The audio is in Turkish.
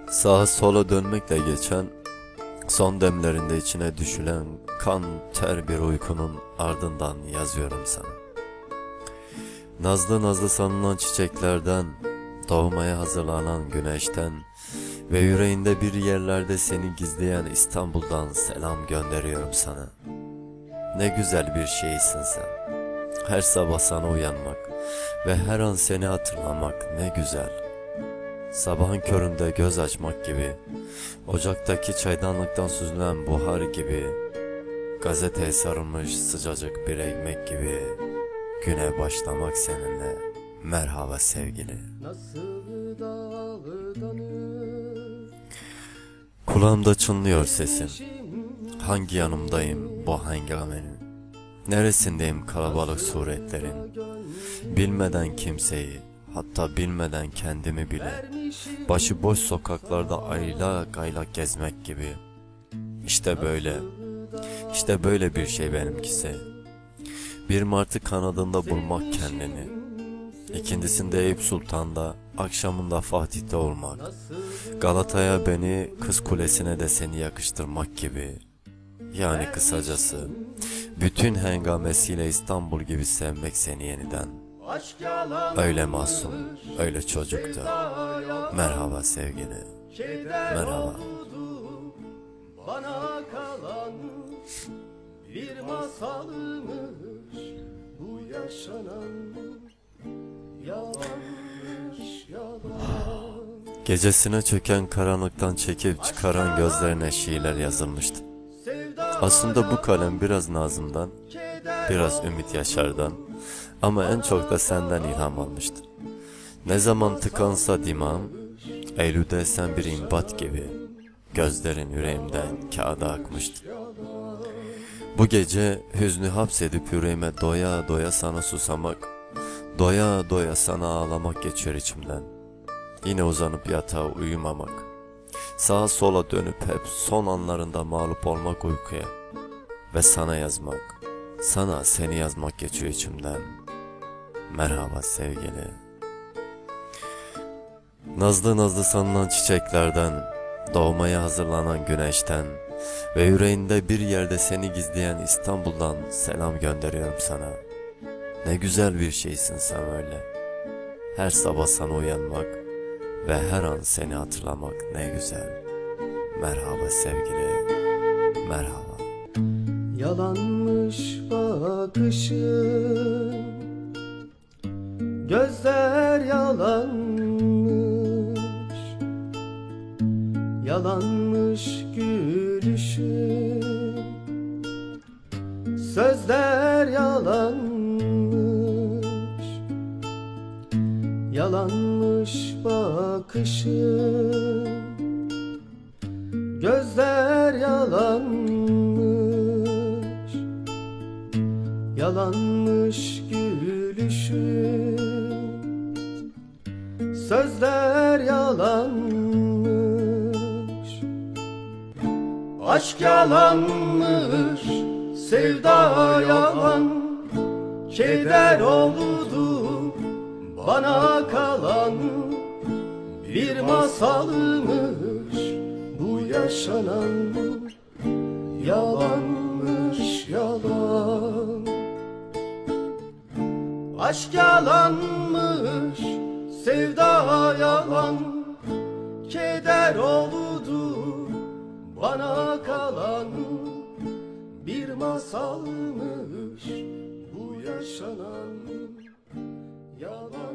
Sağa sola dönmekle geçen, son demlerinde içine düşülen kan ter bir uykunun ardından yazıyorum sana. Nazlı nazlı sanılan çiçeklerden, doğmaya hazırlanan güneşten ve yüreğinde bir yerlerde seni gizleyen İstanbul'dan selam gönderiyorum sana. Ne güzel bir şeysin sen. Her sabah sana uyanmak ve her an seni hatırlamak ne güzel. Sabahın köründe göz açmak gibi, ocaktaki çaydanlıktan süzülen buhar gibi, gazeteye sarılmış sıcacık bir ekmek gibi, güne başlamak seninle. Merhaba sevgili. Kulağımda çınlıyor sesin. Hangi yanımdayım bu hengamenin? Neresindeyim kalabalık suretlerin? Bilmeden kimseyi, hatta bilmeden kendimi bile, başıboş sokaklarda aylak aylak gezmek gibi. İşte böyle bir şey benimkisi. Bir martı kanadında bulmak kendini, ikindisinde Eyüp Sultan'da, akşamında Fatih'te olmak, Galata'ya beni, Kız Kulesi'ne de seni yakıştırmak gibi. Yani kısacası, bütün hengamesiyle İstanbul gibi sevmek seni yeniden. Öyle masum, öyle çocuktu. Merhaba sevgili, merhaba. Bana kalan bir masalmış bu yaşanan, yalanmış yalan. Gecesine çöken karanlıktan çekip çıkaran gözlerine şiirler yazılmıştı. Aslında bu kalem biraz Nazım'dan, biraz Ümit Yaşar'dan ama en çok da senden ilham almıştı. Ne zaman tıkansa dimağım, Eylül'de sen bir imbat gibi, gözlerin yüreğimden kağıda akmıştı. Bu gece hüznü hapsedip yüreğime doya doya sana susamak, doya doya sana ağlamak geçiyor içimden. Yine uzanıp yatağa uyumamak, sağa sola dönüp hep son anlarında mağlup olmak uykuya ve sana yazmak, sana seni yazmak geçiyor içimden. Merhaba sevgili. Nazlı nazlı sanılan çiçeklerden, doğmaya hazırlanan güneşten ve yüreğinde bir yerde seni gizleyen İstanbul'dan selam gönderiyorum sana. Ne güzel bir şeysin sen öyle. Her sabah sana uyanmak ve her an seni hatırlamak ne güzel. Merhaba sevgili, merhaba. Yalanmış bakışın, gözler yalanmış, yalanmış gülüşün, sözler yalanmış, yalanmış bakışın, gözler yalanmış, yalanmış gülüşün, sözler yalanmış. Aşk yalanmış, sevda yalan, keder oldu bana kalan, bir masalmış bu yaşanan, yalanmış yalan. Aşk yalanmış, sevda yalan, keder oldu bana kalan, bir masalmış bu yaşanan, yalan.